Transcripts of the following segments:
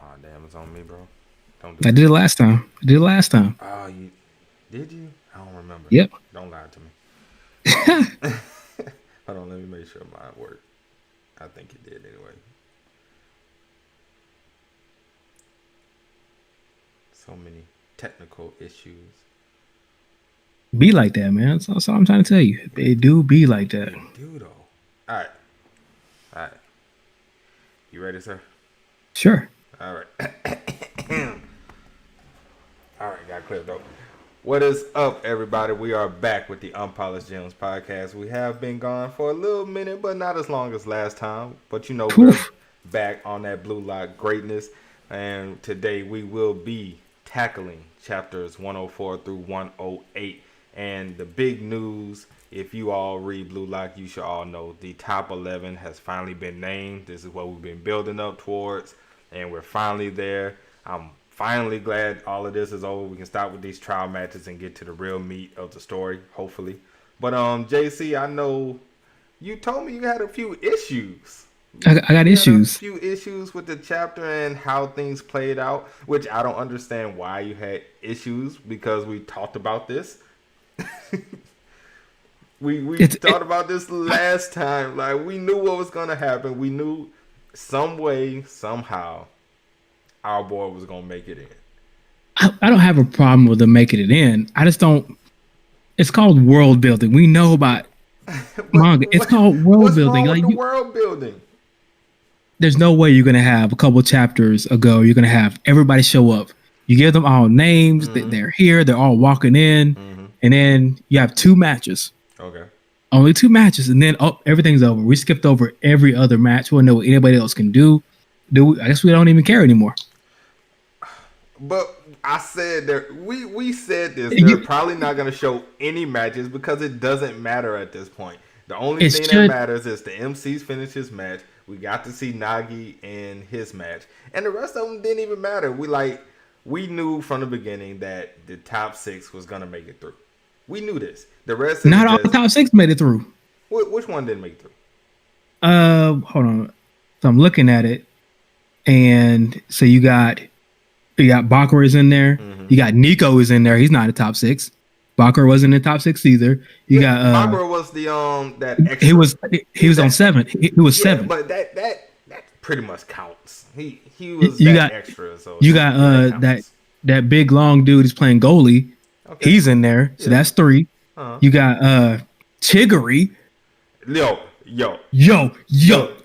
Oh damn, it's on me, bro. Don't I do did it that. last time. I did it last time. Oh, you did you? I don't remember. Yep. Don't lie to me. Hold on, let me make sure mine worked. I think it did anyway. So many technical issues. Be like that, man. That's all I'm trying to tell you. It do be like that. It do though. All right, all right. You ready, sir? Sure. All right. All right, got cleared though. What is up, everybody? We are back with the Unpolished Gems podcast. We have been gone for a little minute, but not as long as last time. But you know, we're Poof. back on that blue lock greatness. And today we will be tackling chapters 104 through 108. And the big news, if you all read Blue Lock, you should all know the top 11 has finally been named. This is what we've been building up towards, and we're finally there. I'm finally glad all of this is over. We can stop with these trial matches and get to the real meat of the story, hopefully. But JC, I know you told me you had a few issues. I got You had a issues. few issues with the chapter and how things played out, which I don't understand why you had issues because we talked about this. we It's talked about this last time. Like we knew what was gonna happen. We knew some way, somehow, our boy was gonna make it in. I don't have a problem with them making it in. I just don't. It's called world building. We know about But manga. It's called world what's building. wrong with Like the you, world building? there's no way you're gonna have a couple chapters ago. You're gonna have everybody show up. You give them all names. Mm-hmm. They're here. They're all walking in, Mm-hmm. and then you have two matches. Okay. Only two matches, and then everything's over. We skipped over every other match. We don't know what anybody else can do. I guess we don't even care anymore. But I said that we said this. They're You, probably not going to show any matches because it doesn't matter at this point. The only it thing that should matters is the MCs finish his match. We got to see Nagi in his match, and the rest of them didn't even matter. We knew from the beginning that the top six was going to make it through. We knew this. The rest is not all the just top six made it through. which one didn't make it through. Hold on. So I'm looking at it, and so you got Bakura is in there. Mm-hmm. You got Nico is in there. He's not in the top six. Bakura wasn't in the top six either. You got Barbara was the that extra. he was on seven. He was Yeah, seven. but that pretty much counts. He was You that got extra, so you got that that counts. that big long dude is playing goalie. Okay. He's in there. So Yeah. that's three. Uh-huh. You got Chiggery. Yo, Yo,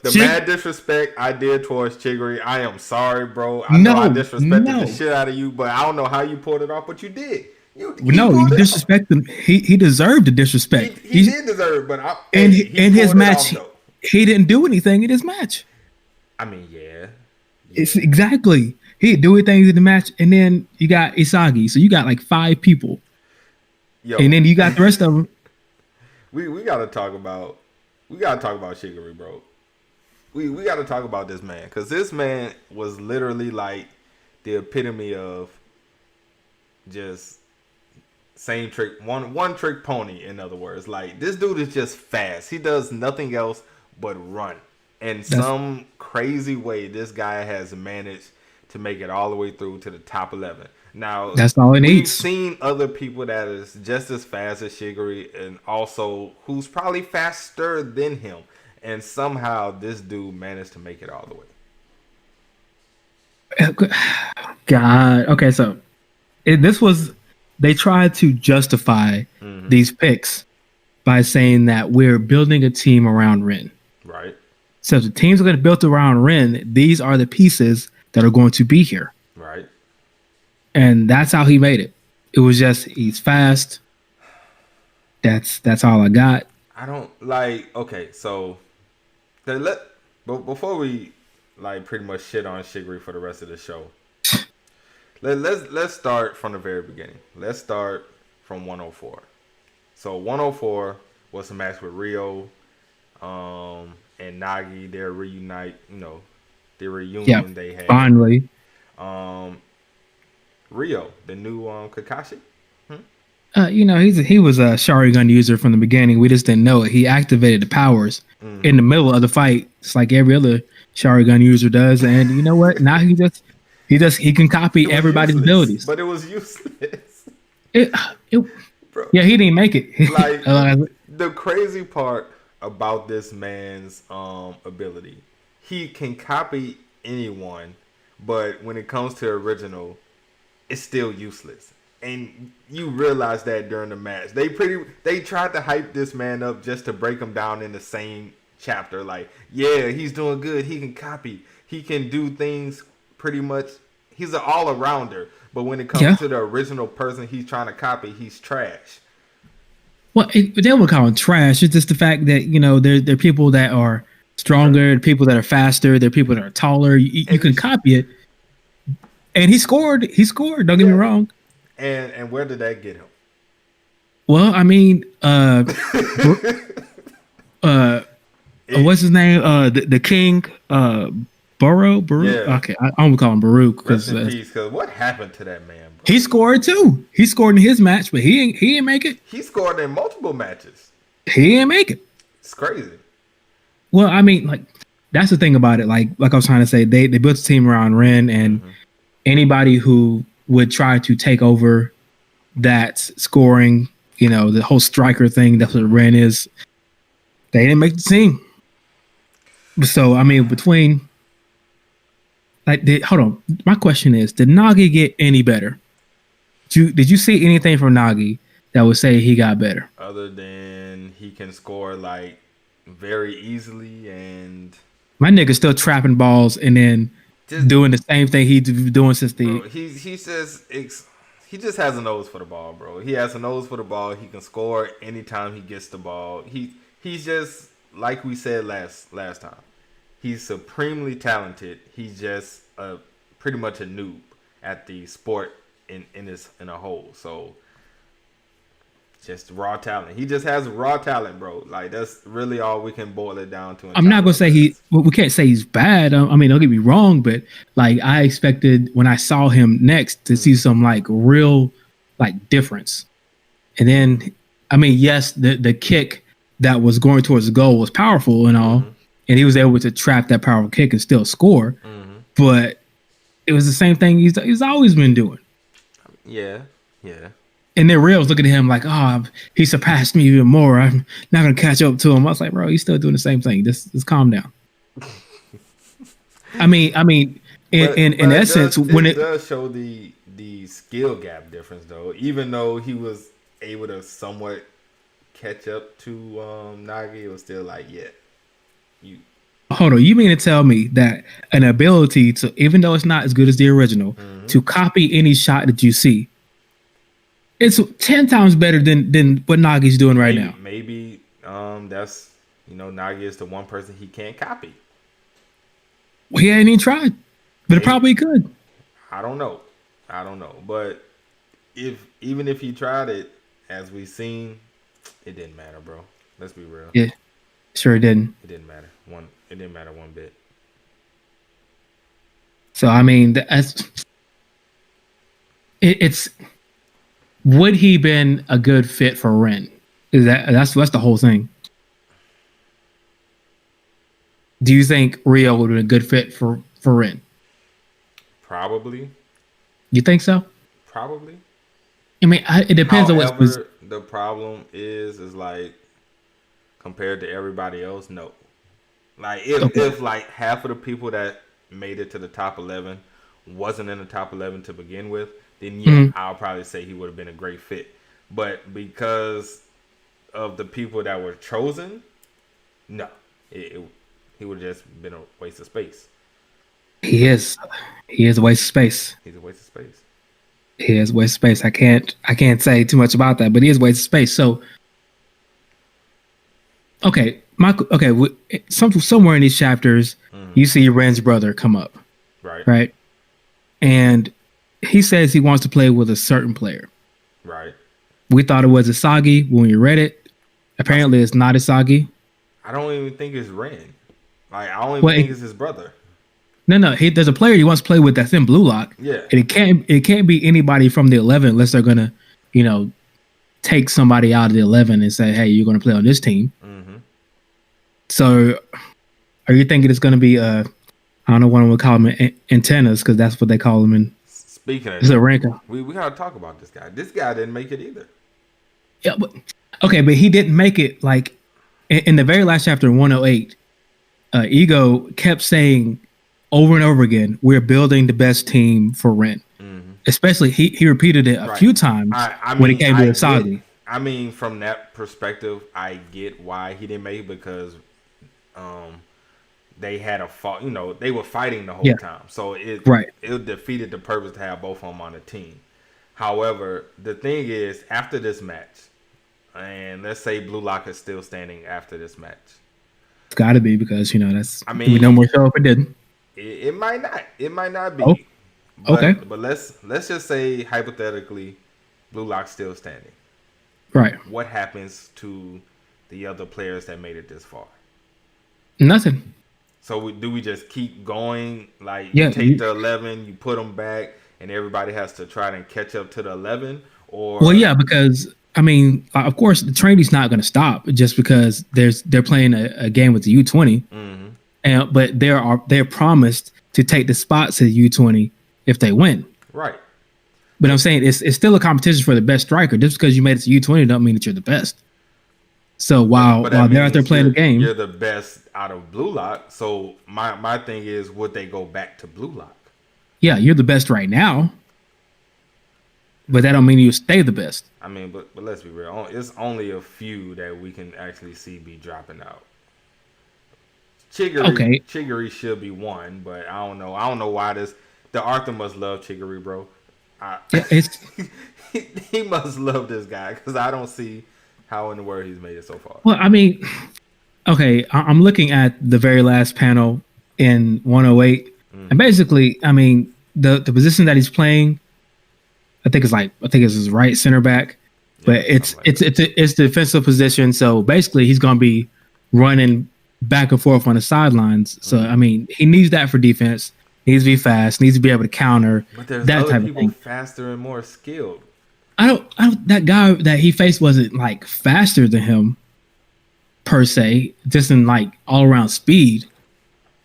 the Chig- mad disrespect I did towards Chiggery, I am sorry, bro. I know I disrespected the shit out of you, but I don't know how you pulled it off, but you did. You You pulled it off. disrespect him. He deserved the disrespect. He did deserve it, but And he in his pulled it match, off, though. he didn't do anything in his match. I mean, yeah. It's exactly he didn't do anything in the match, and then you got Isagi. So you got like five people, Yo, and then you got the rest of them. we gotta talk about Shigeru, bro. We gotta talk about this man because this man was literally like the epitome of just same trick one trick pony. In other words, like this dude is just fast. He does nothing else but run. In some crazy way, this guy has managed to make it all the way through to the top 11. Now, That's all it we've needs. seen other people that is just as fast as Shigeru and also who's probably faster than him. And somehow this dude managed to make it all the way. God. Okay, so they tried to justify these picks by saying that we're building a team around Ren. Right? So if the teams are going to be built around Ren, these are the pieces that are going to be here. Right. And that's how he made it. It was just he's fast. That's all I got. I don't like. Okay, so before we like pretty much shit on Shigeru for the rest of the show, let's start from the very beginning. Let's start from 104. So 104 was a match with Rio, and Nagi. Their reunite. The reunion they had. Finally. Rio, the new Kakashi. He was a Sharingan user from the beginning. We just didn't know it. He activated the powers in the middle of the fight, just like every other Sharingan user does. And you know what? Now He can copy It was everybody's useless, abilities. but it was useless, It, it bro. yeah, he didn't make it. Like the crazy part about this man's ability, he can copy anyone, but when it comes to original, it's still useless. And you realize that during the match, they tried to hype this man up just to break him down in the same chapter. Like, yeah, he's doing good. He can copy. He can do things pretty much. He's an all arounder. But when it comes to the original person he's trying to copy, he's trash. Well, they would call him trash. It's just the fact that there are people that are stronger, people that are faster, there are people that are taller. You can copy it, and he scored. He scored. Don't get me wrong. And where did that get him? Well, I mean, what's his name? The king, Baruch. Yeah. Okay, I'm gonna call him Baruch because what happened to that man, bro? he scored too. He scored in his match, but he didn't make it. He scored in multiple matches. He didn't make it. It's crazy. Well, I mean, like that's the thing about it. Like I was trying to say, they built a team around Ren, and anybody who would try to take over that scoring, the whole striker thing. That's what Ren is. They didn't make the team. So I mean, between hold on. My question is, did Nagi get any better? Did you see anything from Nagi that would say he got better? Other than he can score like very easily, and my nigga's still trapping balls and then doing the same thing he's doing since the. Bro, he just has a nose for the ball, bro. He has a nose for the ball. He can score anytime he gets the ball. He's just like we said last time. He's supremely talented. He's just pretty much a noob at the sport in a whole. So just raw talent. He just has raw talent, bro. Like that's really all we can boil it down to. I'm not gonna say we can't say he's bad. I mean, don't get me wrong, but like I expected when I saw him next to see some like real like difference. And then, I mean, yes, the kick that was going towards the goal was powerful and all. And he was able to trap that powerful kick and still score. But it was the same thing he's always been doing. Yeah. And then Real was looking at him like, oh, he surpassed me even more. I'm not going to catch up to him. I was like, bro, he's still doing the same thing. Just calm down. I mean, in essence, it does show the skill gap difference, though. Even though he was able to somewhat catch up to Nagi, it was still like, Hold on, you mean to tell me that an ability to, even though it's not as good as the original, to copy any shot that you see, it's 10 times better than what Nagi's doing right now? Maybe that's, Nagi is the one person he can't copy. Well, he ain't even tried, but it probably could. I don't know. But even if he tried it, as we've seen, it didn't matter, bro. Let's be real. Yeah, sure it didn't. It didn't matter. It didn't matter one bit. So I mean, it's would he been a good fit for Ren? That's the whole thing. Do you think Rio would have been a good fit for Ren? Probably. You think so? Probably. I mean, it depends on what. The problem is like compared to everybody else, no. Like if like half of the people that made it to the top 11 wasn't in the top 11 to begin with, then I'll probably say he would have been a great fit. But because of the people that were chosen, no, he would have just been a waste of space. He is a waste of space. He's a waste of space. He is a waste of space. I can't say too much about that, but he is a waste of space. So, okay, somewhere in these chapters, you see Ren's brother come up, right, and he says he wants to play with a certain player. Right. We thought it was Isagi when we read it. Apparently, it's not Isagi. I don't even think it's Ren. Like I don't even think it's his brother. No. There's a player he wants to play with that's in Blue Lock. Yeah. And it can't be anybody from the 11 unless they're gonna, take somebody out of the 11 and say, hey, you're gonna play on this team. So, are you thinking it's gonna be I don't know why we call them antennas because that's what they call them in Speaking of the that, ranking. we gotta talk about this guy. This guy didn't make it either. Yeah, but okay, but he didn't make it. Like in the very last chapter, 108, Ego kept saying over and over again, "We're building the best team for Ren." Especially he repeated it a few times when it came to Isagi. I mean, from that perspective, I get why he didn't make it because they had a fault. You know, they were fighting the whole time, so it defeated the purpose to have both of them on the team. However, the thing is, after this match, and let's say Blue Lock is still standing after this match, it's got to be because that's. I mean, we know more show if it didn't. It might not. It might not be. Oh. Okay. But let's just say hypothetically, Blue Lock's still standing. Right. What happens to the other players that made it this far? Nothing. So do we just keep going? Like you take the 11, you put them back, and everybody has to try to catch up to the 11? Or well, yeah, because I mean, of course, the training's not going to stop just because they're playing a game with the U20, but they're promised to take the spots at the U20 if they win. Right. But I'm saying it's still a competition for the best striker. Just because you made it to U20 don't mean that you're the best. So while they're out there playing the game, you're the best out of Blue Lock. So my thing is, would they go back to Blue Lock? Yeah, you're the best right now, but that don't mean you stay the best. I mean, but let's be real. It's only a few that we can actually see be dropping out. Chiggery should be one, but I don't know. I don't know why this. The Arthur must love Chiggery, bro. He must love this guy because I don't see how in the world he's made it so far. Well, I mean, okay, I'm looking at the very last panel in 108, and basically, I mean, the position that he's playing, I think it's his right center back, but it's the defensive position. So basically, he's gonna be running back and forth on the sidelines. So I mean, he needs that for defense. Needs to be fast. Needs to be able to counter. But there's that other type people of thing. faster and more skilled. I don't. That guy that he faced wasn't like faster than him, per se. Just in like all around speed.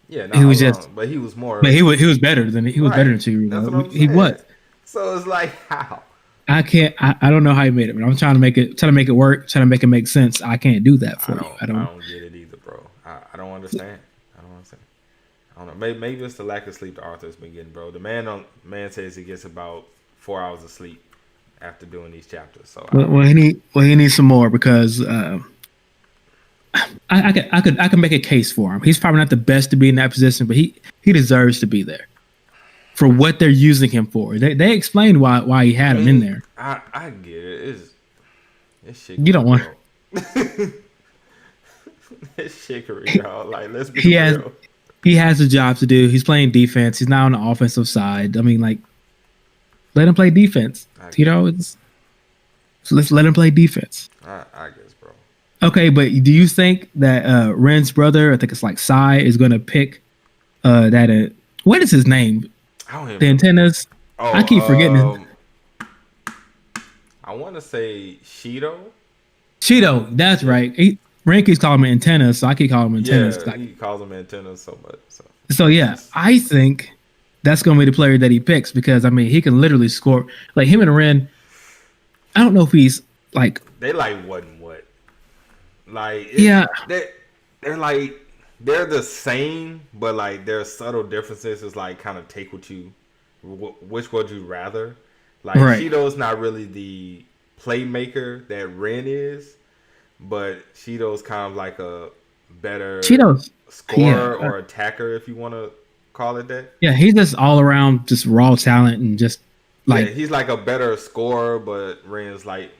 Yeah, he was just. But he was more. But he was better than better than Chigurh. That's what I'm saying. He was. So it's like how. I can't. I don't know how he made it, but I'm trying to make it work. Trying to make it make sense. I can't do that for you. I don't get it either, bro. I don't understand. I don't know. Maybe it's the lack of sleep that Arthur's been getting, bro. The man says he gets about 4 hours of sleep after doing these chapters. So he needs some more because I could make a case for him. He's probably not the best to be in that position, but he deserves to be there for what they're using him for. They explained why he had him in there. I get it. It's shit. You don't want. It's shickery, y'all. Like let's be real. He has a job to do. He's playing defense. He's not on the offensive side. I mean, like, let him play defense. So let's let him play defense. I guess, bro. Okay, but do you think that Ren's brother, I think it's like Sai, is going to pick that? What is his name? I don't even the antennas. Oh, I keep forgetting. I want to say Shido. Shido, that's right. Ren keeps calling him antennas, so I keep calling him antennas. Yeah, he calls them antennas so much. So yeah, I think that's going to be the player that he picks because I mean he can literally score. Like him and Ren, I don't know if he's like they like what and what. Like they're like they're the same, but like there's subtle differences. It's like kind of take which would you rather? Like Shido's not really the playmaker that Ren is. But Shido's kind of like a better scorer or attacker, if you want to call it that. Yeah, he's just all around just raw talent and just like he's like a better scorer, but Ren's like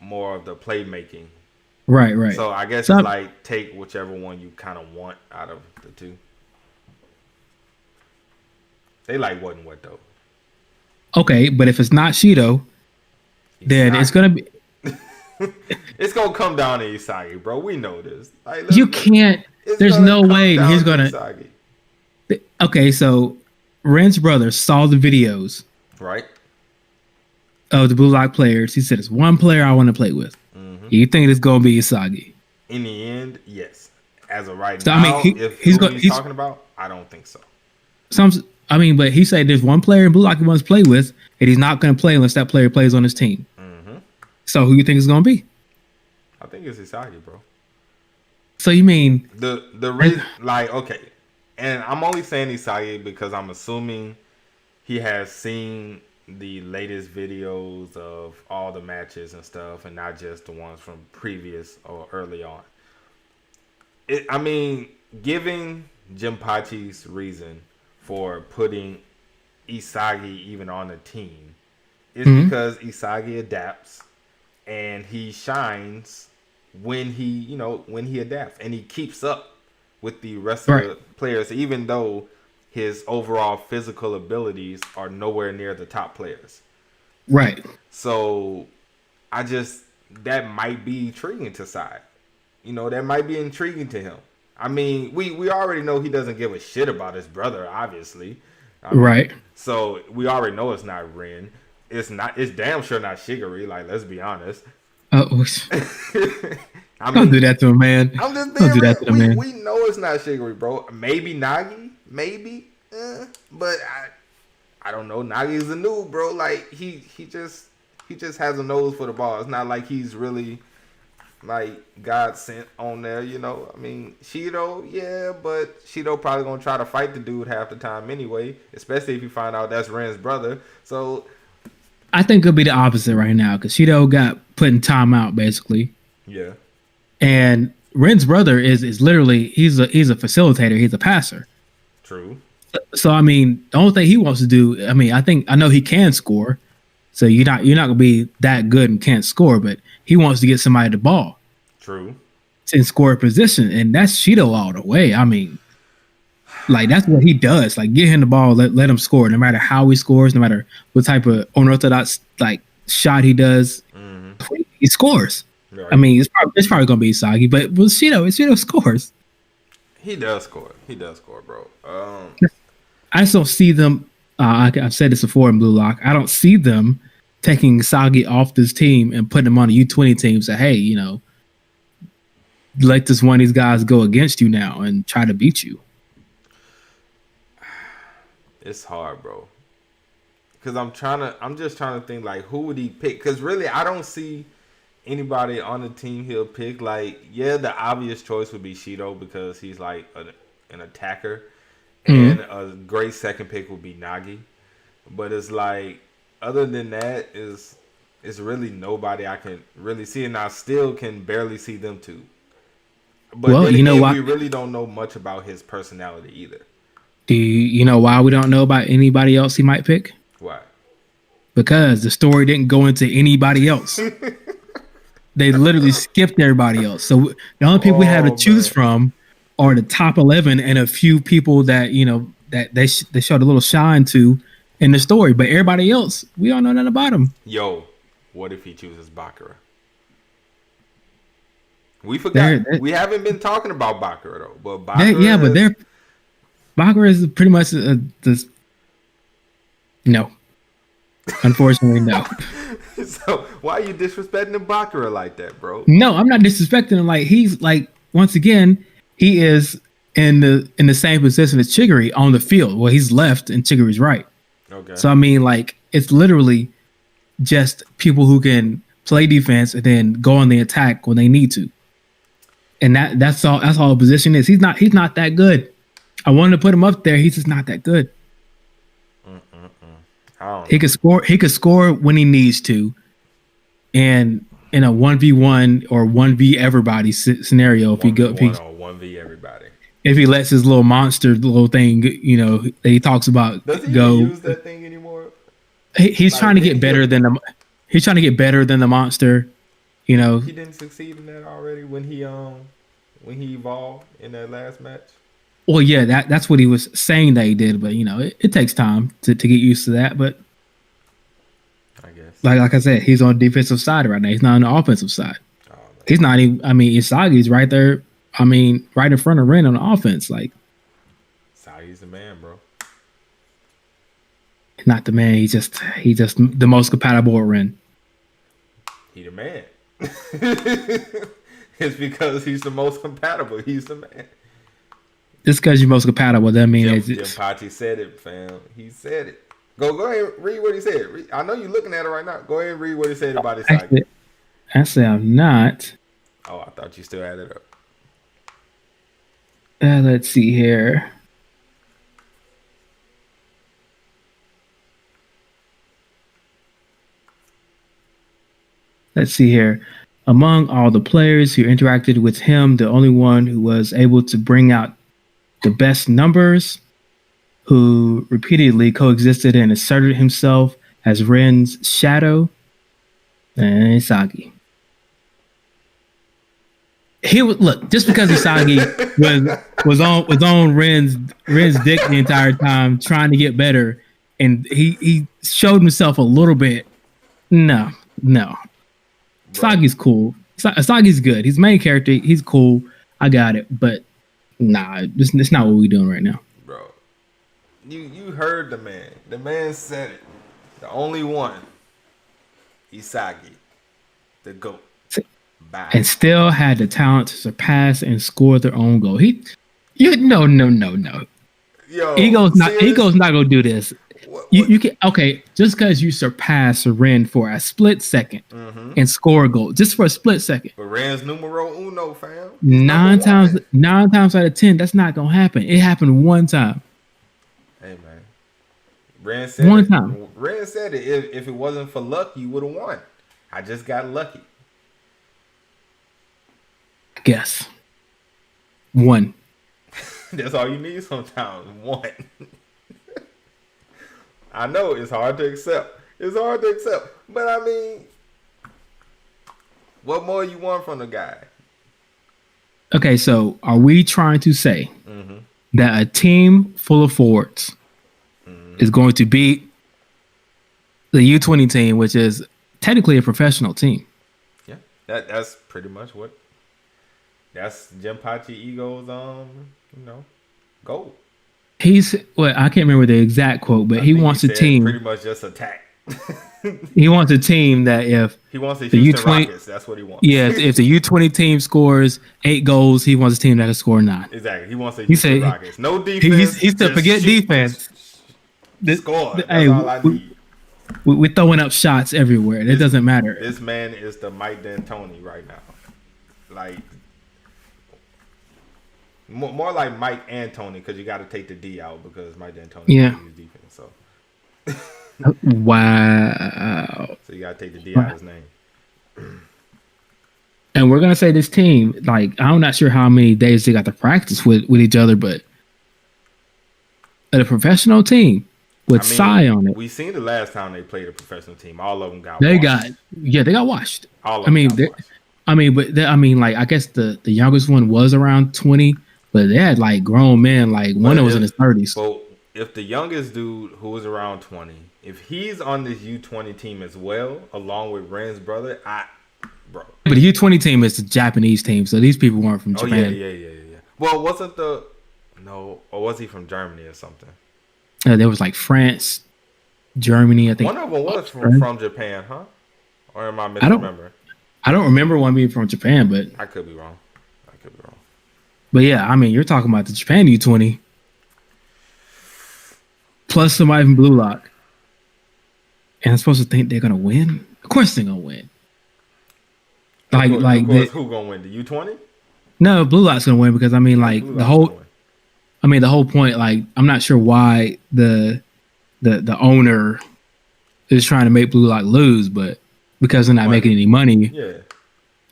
more of the playmaking. Right. So I guess it's like take whichever one you kind of want out of the two. They like what and what though. Okay, but if it's not Shido, then it's gonna be. It's gonna come down to Isagi, bro. We know this. Like, you can't. There's no way he's gonna. Okay, so Ren's brother saw the videos, right, of the Blue Lock players. He said, "It's one player I want to play with." You think it's gonna be Isagi? In the end, yes. As of right now, I mean, if he's talking about, I don't think so. some. I mean, but he said there's one player in Blue Lock he wants to play with, and he's not going to play unless that player plays on his team. Mm-hmm. So who you think it's going to be? I think it's Isagi, bro. So you mean the reason, like, okay, and I'm only saying Isagi because I'm assuming he has seen the latest videos of all the matches and stuff, and not just the ones from previous or early on. I mean, giving Jinpachi's reason for putting Isagi even on the team is because Isagi adapts and he shines when he adapts, and he keeps up with the rest of the players, even though his overall physical abilities are nowhere near the top players. Right. So that might be intriguing to Sai. That might be intriguing to him. I mean, we already know he doesn't give a shit about his brother, obviously. Right. So we already know it's not Rin. It's damn sure not Shigeri, like, let's be honest. Don't do that to him, man. I'm just being do that to him, man. We know it's not Shigeri, bro. Maybe Nagi, but I don't know. Nagi's a noob, bro. Like, he just has a nose for the ball. It's not like he's really like God sent on there, I mean, Shido, yeah, but Shido probably gonna try to fight the dude half the time anyway, especially if you find out that's Ren's brother. So I think it'll be the opposite right now because Shido got put in timeout basically. Yeah. And Ren's brother is literally he's a facilitator, he's a passer. True. So I mean, the only thing he wants to do, I mean, I know he can score. So you're not gonna be that good and can't score, but he wants to get somebody the ball. True. In score position, and that's Shido all the way. I mean, like, that's what he does. Like, get him the ball, let him score. No matter how he scores, no matter what type of unorthodox like shot he does, he scores. Right. I mean, it's probably gonna be Isagi, but with Shido scores. He does score. He does score, bro. I just don't see them. I've said this before in Blue Lock. I don't see them taking Isagi off this team and putting him on a U20 team. Say, hey, let this one of these guys go against you now and try to beat you. It's hard, bro. Because I'm just trying to think, like, who would he pick? Because really, I don't see anybody on the team he'll pick. Like, yeah, the obvious choice would be Shido because he's like an attacker, and a great second pick would be Nagi. But it's like, other than that, it's really nobody I can really see, and I still can barely see them two. But well, we really don't know much about his personality either. Do you know why we don't know about anybody else he might pick? Why? Because the story didn't go into anybody else. They literally skipped everybody else. So the only people we have to choose from are the top 11 and a few people that that they showed a little shine to in the story. But everybody else, we don't know nothing about them. Yo, what if he chooses Bakura? We forgot. We haven't been talking about Bakura though. But Bakura, Bakura is pretty much no. Unfortunately, no. So why are you disrespecting Bakura like that, bro? No, I'm not disrespecting him. Like, he's like, once again, he is in the same position as Chigiri on the field. Well, he's left and Chigiri's right. Okay. So I mean, like, it's literally just people who can play defense and then go on the attack when they need to. And that's all the position is. He's not that good. I wanted to put him up there. He's just not that good. He could score when he needs to, and in a 1v1 or 1v everybody scenario, if he 1v everybody, if he lets his little monster little thing, that he talks about, does he even use that thing anymore? He's like, trying to get better than the. He's trying to get better than the monster. He didn't succeed in that already when he evolved in that last match. Well, yeah, that's what he was saying that he did, but it takes time to get used to that. But I guess, like I said, he's on the defensive side right now. He's not on the offensive side. Oh, he's not even. I mean, Isagi's right there. I mean, right in front of Ren on the offense. Like, Isagi's the man, bro. Not the man. He's just the most compatible with Ren. He the man. It's because he's the most compatible. He's the man. just because you're most compatible, that means Jim Pachi said it, fam. He said it. Go ahead, read what he said. I know you're looking at it right now. Go ahead and read what he said about Isagi. Actually, I'm not. Oh, I thought you still had it up. Let's see here. Let's see here. Among all the players who interacted with him, the only one who was able to bring out the best numbers, who repeatedly coexisted and asserted himself as Ren's shadow, and Isagi. He would look just because Isagi was on Ren's dick the entire time, trying to get better, and he showed himself a little bit. No. Isagi's cool. Isagi's good. He's main character. He's cool. I got it, but nah, it's not what we're doing right now. Bro, you heard the man. The man said it. The only one, Isagi, the GOAT. Bye. And still had the talent to surpass and score their own goal. No. Yo, Ego's not gonna do this. What? You can just because you surpass Ren for a split second and score a goal just for a split second. But Ren's numero uno, fam. Nine times out of 10, that's not gonna happen. It happened one time. Hey man, Ren said one time. Ren said it. If it wasn't for luck, you would have won. I just got lucky. I guess one. That's all you need sometimes. One. I know it's hard to accept. But I mean, what more you want from the guy? Okay, so are we trying to say that a team full of forwards is going to beat the U20 team, which is technically a professional team? Yeah, that's pretty much what. That's Jinpachi Ego's goal. I can't remember the exact quote, but he wants a team pretty much just attack. He wants a team that if he wants the Houston Rockets, that's what he wants. Yeah, if the U20 team scores 8 goals, he wants a team that'll score 9. Exactly. He wants the Houston Rockets. No defense. He said forget defense. Score. That's all I need. We're throwing up shots everywhere. It doesn't matter. This man is the Mike D'Antoni right now. Like more like Mike Antoni, because you got to take the D out because Mike D'Antoni is defense. So wow. So you got to take the D out of his name. And we're gonna say this team, like, I'm not sure how many days they got to practice with each other, but a professional team with Psy on it. We seen the last time they played a professional team. All of them got they washed. They got washed. All of them got washed. I guess the youngest one was around 20, but they had like grown men, like one was in his 30s. So if the youngest dude who was around 20, if he's on this U20 team as well, along with Ren's brother, bro. But the U20 team is the Japanese team, so these people weren't from Japan. Yeah. Well, or was he from Germany or something? There was like France, Germany, I think. One of them was from Japan, huh? Or am I misremembering? I don't remember one being from Japan, but I could be wrong. But yeah, I mean, you're talking about the Japan U20 plus somebody from Blue Lock, and I'm supposed to think they're gonna win. Of course, they're gonna win. Who gonna win? The U20? No, Blue Lock's gonna win because the whole point. Like, I'm not sure why the owner is trying to make Blue Lock lose, but because they're not making any money. Yeah,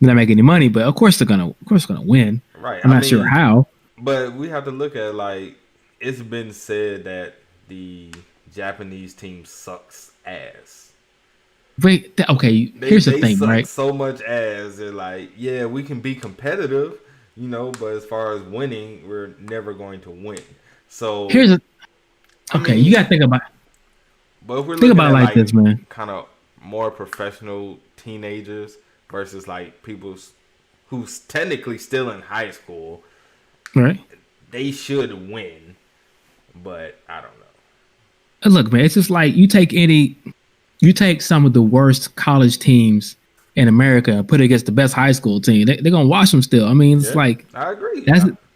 they're not making any money, but of course they're gonna win. Right. I'm not sure how. But we have to look at, like, it's been said that the Japanese team sucks ass. Wait, here's the thing, suck right? So much ass. They're like, yeah, we can be competitive, but as far as winning, we're never going to win. So you gotta think about. But if we're looking at like this, man, kind of more professional teenagers versus like people who's technically still in high school, right? They should win, but I don't know. Look, man, it's just like you take some of the worst college teams in America and put it against the best high school team. They're gonna watch them still. I mean, it's like I agree.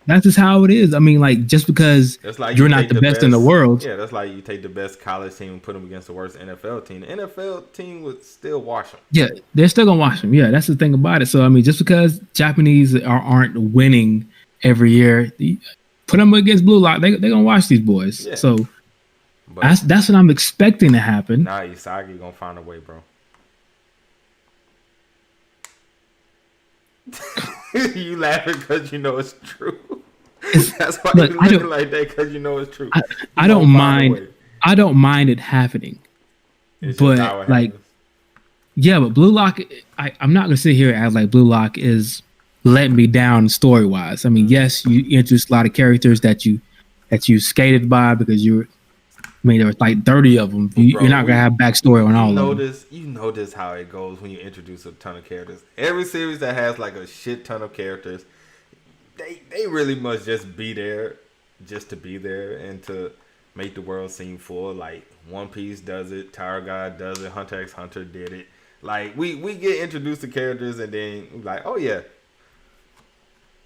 That's just how it is. I mean, like just because That's like you're you not take the the best in the best. world, Yeah, that's like you take the best college team and put them against the worst NFL team. The NFL team would still wash them. yeah, they're still gonna watch them. Yeah, that's the thing about it. So I mean, just because Japanese aren't winning every year, put them against Blue Lock, they're gonna watch these boys. Yeah, So but that's what I'm expecting to happen. nah, Isagi gonna find a way, bro. You laughing because you know it's true. That's why Look, you looking like that because you know it's true. I don't mind. I don't mind it happening, It's just how but it like, happens. yeah, but Blue Lock, I'm not gonna sit here and act like Blue Lock is letting me down story wise. I mean, yes, you introduced a lot of characters that you skated by because you were. I mean, there was like 30 of them. You're not gonna have backstory on all of them. You notice how it goes when you introduce a ton of characters. Every series that has like a shit ton of characters, they really must just be there, just to be there and to make the world seem full. Like One Piece does it, Tower God does it, Hunter x Hunter did it. Like we get introduced to characters and then like, oh yeah,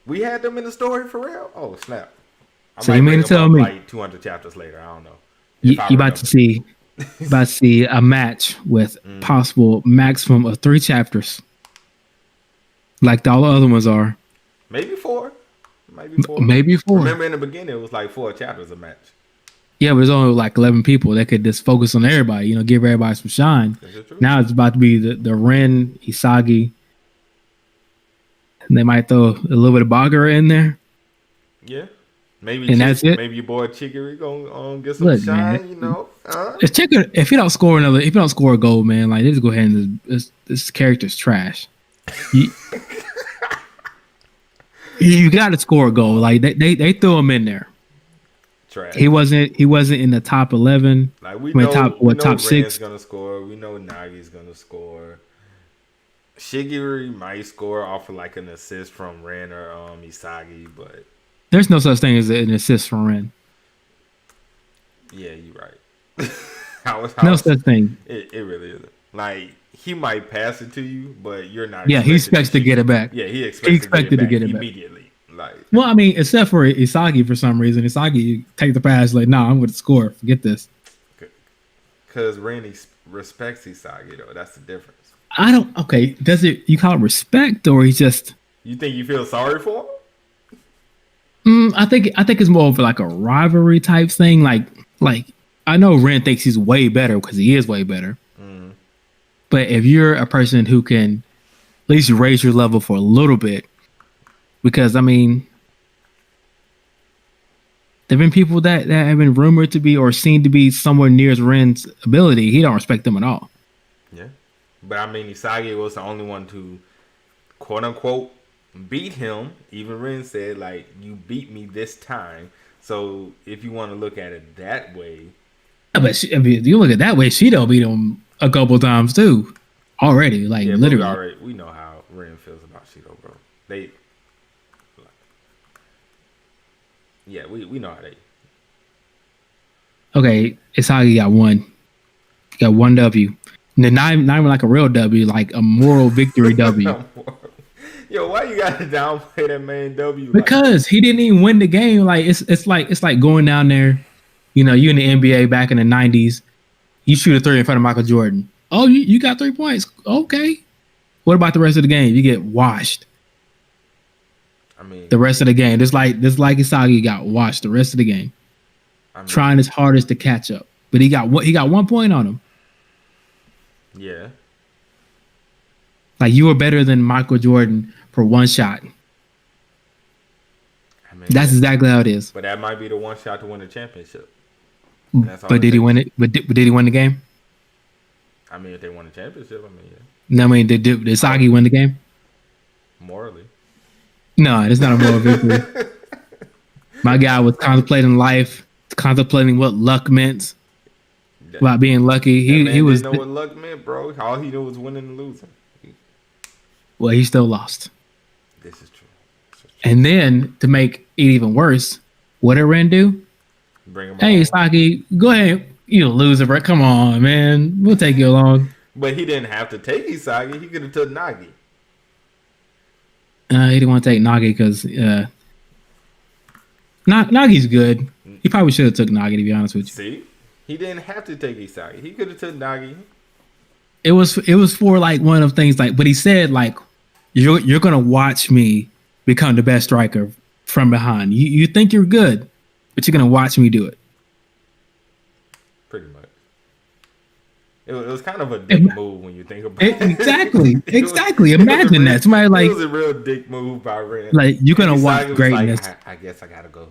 we had them in the story for real. Oh snap! So you mean to tell me like 200 chapters later? I don't know. You about to see a match with possible maximum of 3 chapters, like all the other ones are. Maybe 4. Maybe 4. Remember in the beginning it was like 4 chapters a match. Yeah, but there's only like 11 people that could just focus on everybody. You know, give everybody some shine. Now it's about to be the Ren, Isagi, and they might throw a little bit of Bagura in there. Yeah. Maybe and that's it. Maybe your boy Chicory gonna get some shine, man, you know. If he don't score a goal, man, like just go ahead and this character's trash. You got to score a goal. Like they threw him in there. Trash. He wasn't in the top 11. Like we know top Ren's 6 gonna score. We know Nagi's gonna score. Shigiri might score off of like an assist from Ren or Isagi, but there's no such thing as an assist from Ren. Yeah, you're right. No such thing. It really isn't. Like he might pass it to you, but you're not. Yeah, he expects to get it back. Yeah, he expected to get it immediately. Like, well, I mean, except for Isagi for some reason. Isagi take the pass like, nah, I'm going to score. Forget this. Because Ren respects Isagi though. That's the difference. I don't. Okay, does it? You call it respect, or he's just? You think you feel sorry for him? I think it's more of like a rivalry type thing. Like I know Ren thinks he's way better because he is way better. Mm. But if you're a person who can at least raise your level for a little bit, because I mean, there've been people that have been rumored to be or seen to be somewhere near Ren's ability. He don't respect them at all. Yeah. But I mean, Isagi was the only one to, quote unquote, beat him. Even Ren said, like, you beat me this time. So if you want to look at it that way. Yeah, but if you look at it that way, Shido beat him a couple times too. Already. Like, yeah, literally. We know how Ren feels about Shido, bro. Yeah, we know how they. Okay, Isagi got one. He got one W. Not even like a real W, like a moral victory W. Yo, why you gotta downplay that main W? Because he didn't even win the game. Like it's like going down there. You know, you in the NBA back in the 90s. You shoot a 3 in front of Michael Jordan. Oh, you got 3 points. Okay. What about the rest of the game? You get washed. I mean, the rest of the game, just like Isagi got washed the rest of the game. I mean, trying his hardest to catch up, but he got 1 point on him. Yeah. Like you were better than Michael Jordan for 1 shot. I mean, that's exactly how it is. But that might be the 1 shot to win the championship. But did he win it? But did he win the game? I mean, if they won the championship, I mean, yeah. No, I mean, did Isagi win the game? Morally. No, it's not a moral victory. My guy was contemplating life, contemplating what luck meant. About being lucky. He was. Didn't know what luck meant, bro. All he knew was winning and losing. Well, he still lost. This is true. And then to make it even worse, what did Ren do? Bring him. Hey, Isagi, go ahead. You loser, bro. Come on, man. We'll take you along. But he didn't have to take Isagi. He could have took Nagi. He didn't want to take Nagi because Nagi's good. He probably should have took Nagi, to be honest with you. See, he didn't have to take Isagi. He could have took Nagi. It was for like one of things like, but he said like, you're gonna watch me become the best striker from behind. You think you're good, but you're gonna watch me do it. Pretty much. It was kind of a dick move when you think about it. Exactly. Imagine that. Somebody like, it was a real dick move by Ren. Like, you're gonna watch greatness. Like, I guess I gotta go.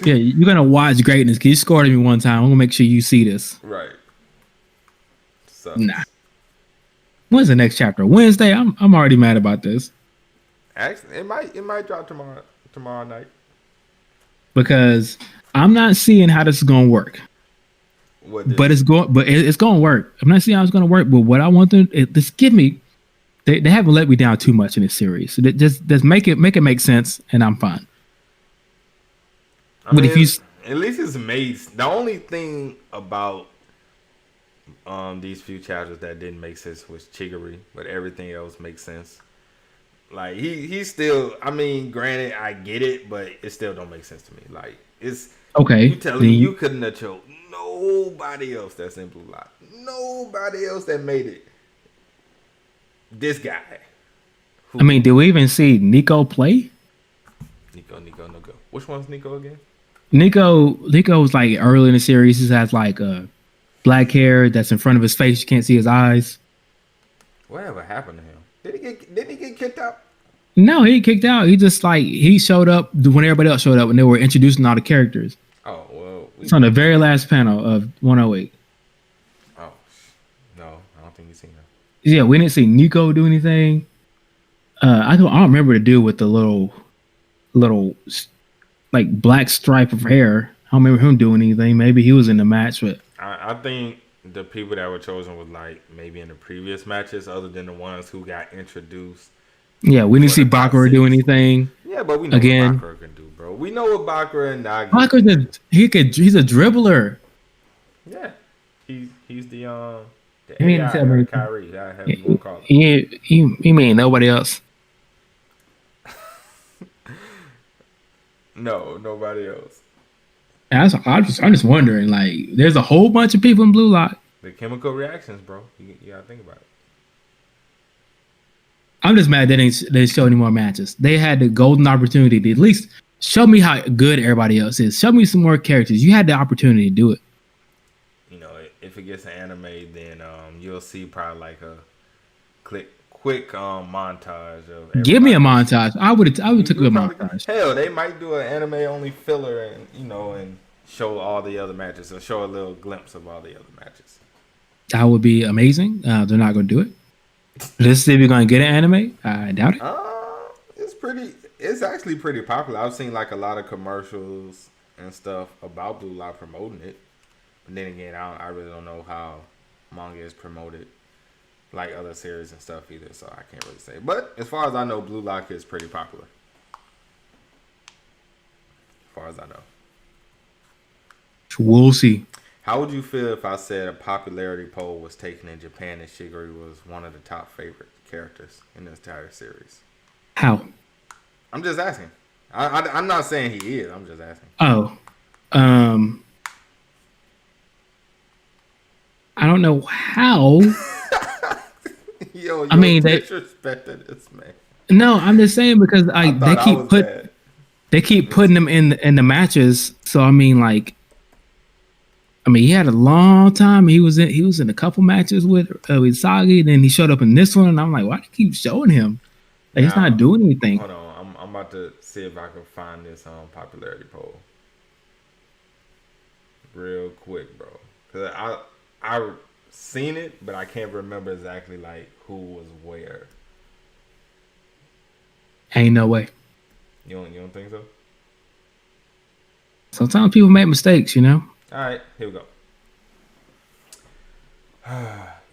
Yeah, you're gonna watch greatness because you scored at me one time. I'm gonna make sure you see this. Right. So. Nah. When's the next chapter? Wednesday. I'm already mad about this. Actually, it might drop tomorrow night. Because I'm not seeing how this is gonna work. But it's gonna work. I'm not seeing how it's gonna work. But what I want them just give me. They haven't let me down too much in this series. So just make it make sense, and I'm fine. But if you at least it's made. The only thing about these few chapters that didn't make sense was Chigiri, but everything else makes sense. Like he's still. I mean, granted, I get it, but it still don't make sense to me. Like it's okay. You telling me you couldn't have chose nobody else that's in Blue Lock. Nobody else that made it. This guy. I mean, did we even see Nico play? Nico. Which one's Nico again? Nico was like early in the series. He has like black hair that's in front of his face. You can't see his eyes. Whatever happened to him? Did he get kicked out? No, he kicked out. He just like he showed up when everybody else showed up when they were introducing all the characters. Oh well, it's on the very last panel of 108. Oh no, I don't think you've seen that. Yeah, we didn't see Nico do anything. I don't remember the dude with the little like black stripe of hair. I don't remember him doing anything. Maybe he was in the match, but I think the people that were chosen was like maybe in the previous matches, other than the ones who got introduced. Yeah, we didn't see Bakura do anything. Yeah, but we know what Bakura can do, bro. We know what Bakura and Nagi. He's a dribbler. Yeah, he's the AI Kyrie. I have you call it. You mean nobody else? No, nobody else. I'm just wondering. Like, there's a whole bunch of people in Blue Lock. The chemical reactions, bro. You gotta think about it. I'm just mad they didn't show any more matches. They had the golden opportunity to at least show me how good everybody else is. Show me some more characters. You had the opportunity to do it. You know, if it gets an anime, then you'll see probably like a quick montage of everybody. Give me a montage. I would took a montage. Hell, they might do an anime only filler and show all the other matches or show a little glimpse of all the other matches. That would be amazing. They're not going to do it. Let's see if you're going to get an anime. I doubt it. It's actually pretty popular. I've seen like a lot of commercials and stuff about Blue Lock promoting it. But then again, I really don't know how manga is promoted like other series and stuff either, so I can't really say. But as far as I know, Blue Lock is pretty popular. As far as I know. We'll see. How would you feel if I said a popularity poll was taken in Japan and Shiguri was one of the top favorite characters in the entire series? How? I'm just asking. I'm not saying he is. I'm just asking. Oh. I don't know how. Yo, I mean, disrespected this man. No, I'm just saying because they keep putting him in the matches. So I mean, like, he had a long time. He was in a couple matches with Isagi. Then he showed up in this one, and I'm like, why do you keep showing him? Like, he's not doing anything. Hold on, I'm about to see if I can find this popularity poll real quick, bro. Cause I seen it, but I can't remember exactly like who was where. Ain't no way. You don't think so? Sometimes people make mistakes, you know. All right, here we go.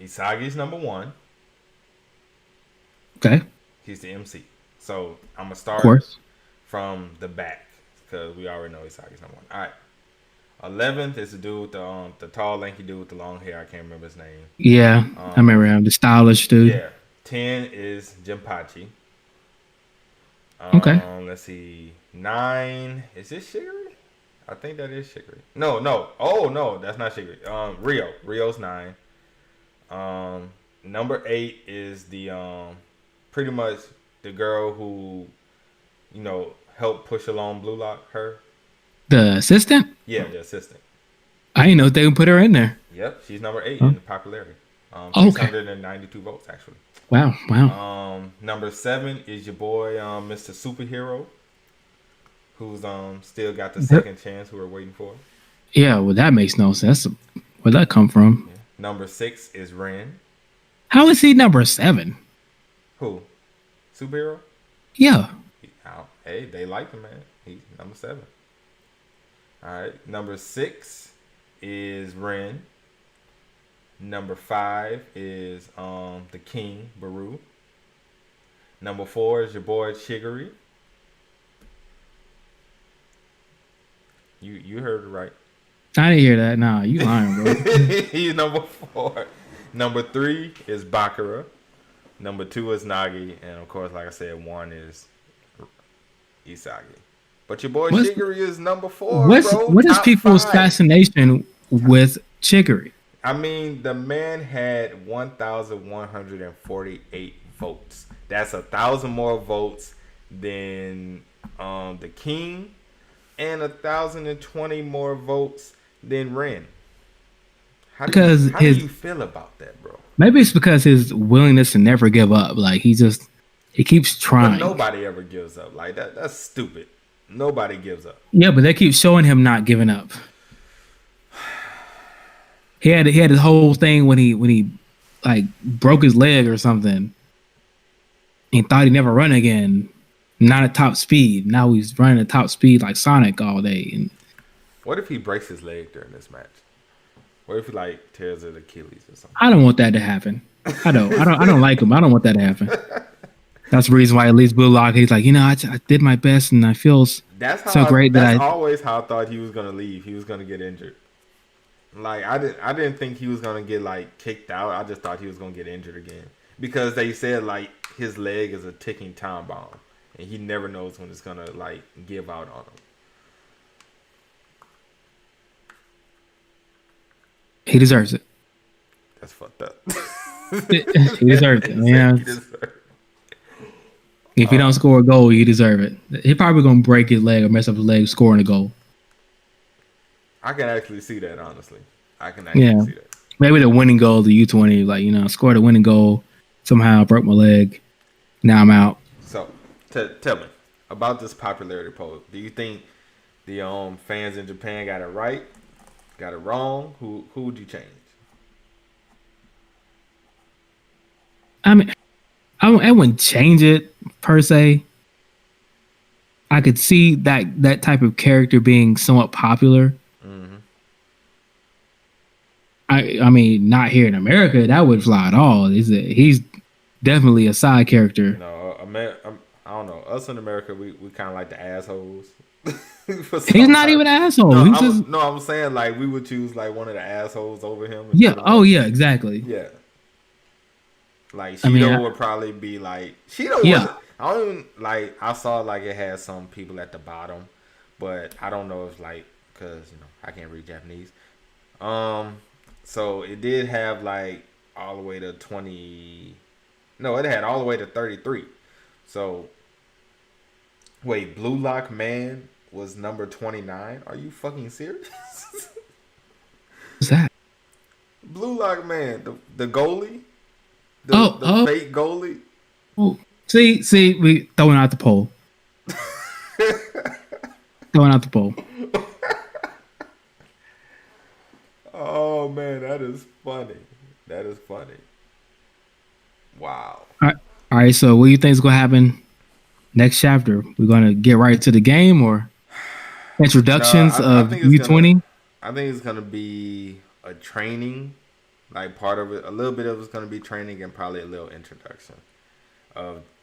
Isagi's number 1. Okay. He's the MC. So I'm gonna start from the back because we already know Isagi's number 1. All right. 11th is the dude, the tall, lanky dude with the long hair. I can't remember his name. Yeah, I remember him. The stylish dude. Yeah. 10 is Jinpachi. Okay. Let's see. 9. Is this Shiguri? I think that is Shiguri. No. Oh no, that's not Shiguri. Rio. Rio's 9. Number 8 is the pretty much the girl who, helped push along Blue Lock. Her. The assistant? Yeah, the assistant. I didn't know they would put her in there. Yep, she's number 8 Huh? in popularity. Okay. 692 votes actually. Wow. Number 7 is your boy, Mr. Superhero, who's still got the second chance who we're waiting for. Yeah, well, that makes no sense. Where'd that come from? Yeah. Number 6 is Ren. How is he number 7? Who? Superhero? Yeah. Hey, they like him, man. He's number 7. All right. Number 6 is Ren. Number 5 is the King, Baru. Number 4 is your boy Shiguri. You heard it right. I didn't hear that. Nah, you lying, bro. He's number 4. Number 3 is Bakura. Number 2 is Nagi. And of course, like I said, 1 is Isagi. But your boy Shiguri is number 4, bro. What is people's fascination with Shiguri? I mean, the man had 1,148 votes. That's 1,000 more votes than the King, and 1,020 more votes than Ren. How do you feel about that, bro? Maybe it's because his willingness to never give up. Like he keeps trying. But nobody ever gives up. Like that's stupid. Nobody gives up. Yeah, but they keep showing him not giving up. He had his whole thing when he like broke his leg or something and thought he'd never run again. Not at top speed. Now he's running at top speed like Sonic all day. And what if he breaks his leg during this match? What if he like tears his Achilles or something? I don't want that to happen. I don't like him. I don't want that to happen. That's the reason why at least Blue Lock, he's like, I did my best and I feel great. That's always how I thought he was gonna leave. He was gonna get injured. Like I didn't think he was gonna get like kicked out. I just thought he was gonna get injured again because they said like his leg is a ticking time bomb and he never knows when it's gonna like give out on him. He deserves it. That's fucked up. He deserves it. Yeah. If he don't score a goal, he deserve it. He probably gonna break his leg or mess up his leg scoring a goal. I can actually see that, honestly. I can actually see that. Maybe the winning goal, the U20, like, scored a winning goal, somehow broke my leg. Now I'm out. So, tell me about this popularity poll. Do you think the fans in Japan got it right? Got it wrong? Who would you change? I mean, I wouldn't change it per se. I could see that type of character being somewhat popular. Mm-hmm. I mean, not here in America, that would fly at all. He's definitely a side character. I don't know. Us in America, we kind of like the assholes. He's not even an asshole. I'm saying like we would choose like one of the assholes over him. Yeah. Oh yeah. Exactly. Yeah. Like Shido would probably be like Shido. Yeah. I don't even like. I saw like it had some people at the bottom, but I don't know if like because I can't read Japanese. So it did have like all the way to 20. No, it had all the way to 33. So wait, Blue Lock Man was number 29. Are you fucking serious? What's that? Blue Lock Man, the goalie, the fake goalie. Oh, see, we throwing out the poll. Throwing out the poll. Oh man, that is funny. Wow. All right. So, what do you think is gonna happen next chapter? We're gonna get right to the game or introductions of U20? I think it's gonna be a training, like part of it. A little bit of it's gonna be training and probably a little introduction,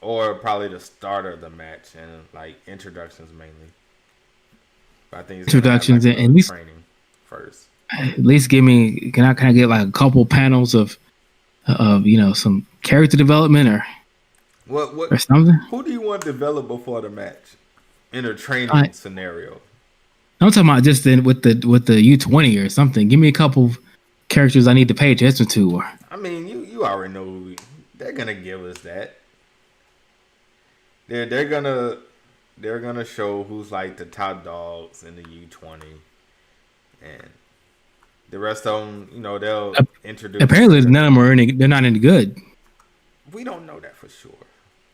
or probably the start of the match and like introductions mainly. But I think it's introductions and at least training first. At least give me. Can I get like a couple panels of some character development or what or something? Who do you want to develop before the match? in a training scenario. I'm talking about just with the U20 or something. Give me a couple characters I need to pay attention to. Or I mean, you already know they're gonna give us that. They're gonna show who's like the top dogs in the U20, and the rest of them, they'll introduce. Apparently, none of them are they're not any good. We don't know that for sure.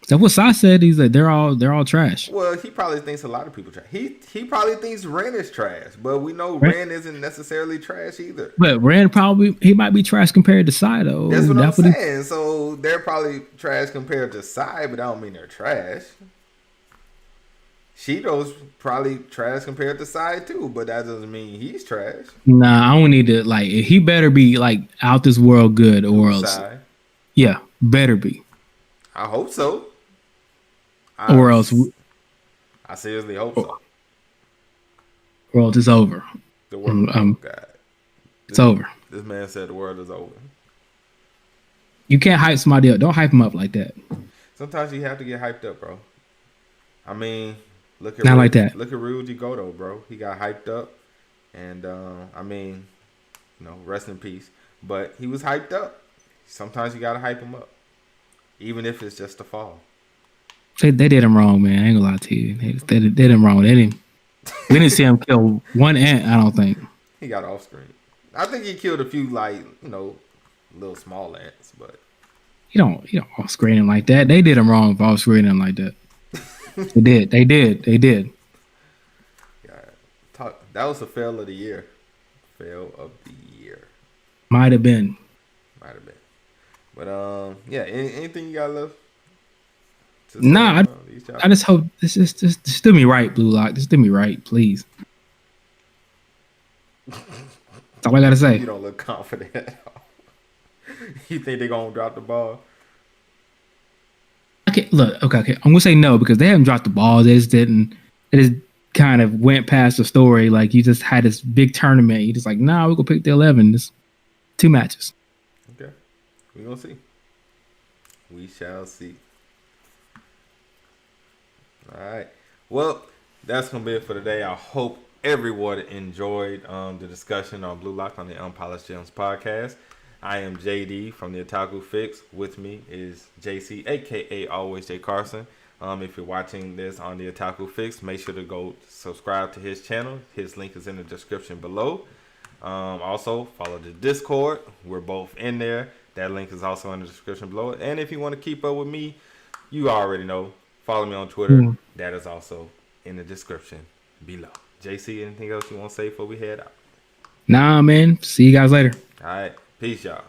That's what Sai said. He's like they're all trash. Well, he probably thinks a lot of people trash. He probably thinks Ren is trash, but we know Ren isn't necessarily trash either. But Ren he might be trash compared to Sai though. That's what I'm saying. So they're probably trash compared to Sai, but I don't mean they're trash. Shido's probably trash compared to Sai too, but that doesn't mean he's trash. Nah, I don't need to he better be like out this world good or else. Sai. Yeah, better be. I hope so. Or else I seriously hope so. Or else it's over. The world God. It's over. This man said the world is over. You can't hype somebody up. Don't hype them up like that. Sometimes you have to get hyped up, bro. I mean, look at not like that. Look at Ryuji Goto, bro. He got hyped up, and I mean, rest in peace. But he was hyped up. Sometimes you gotta hype him up, even if it's just a fall. They did him wrong, man. I ain't gonna lie to you. They did him wrong. We didn't see him kill one ant. I don't think he got off screen. I think he killed a few little small ants, but you don't off screen him like that. They did him wrong for off screening him like that. They did. Yeah, that was a fail of the year. Fail of the year. Might have been. But yeah. Anything you got left? Nah, I just hope just do me right, Blue Lock. Just do me right, please. That's all I gotta say. You don't look confident at all. You think they're gonna drop the ball? Okay, look, okay. I'm gonna say no because they haven't dropped the ball. They just didn't. It just kind of went past the story. Like you just had this big tournament. You just like, nah, we're gonna pick the 11. Just 2 matches. Okay, we're gonna see. We shall see. All right. Well, that's going to be it for today. I hope everyone enjoyed the discussion on Blue Lock on the Unpolished Gems podcast. I am JD from the Otaku Fix. With me is JC, a.k.a. Always J. Carson. If you're watching this on the Otaku Fix, make sure to go subscribe to his channel. His link is in the description below. Also, follow the Discord. We're both in there. That link is also in the description below. And if you want to keep up with me, you already know. Follow me on Twitter. Mm. That is also in the description below. JC, anything else you want to say before we head out? Nah, man. See you guys later. All right. Peace, y'all.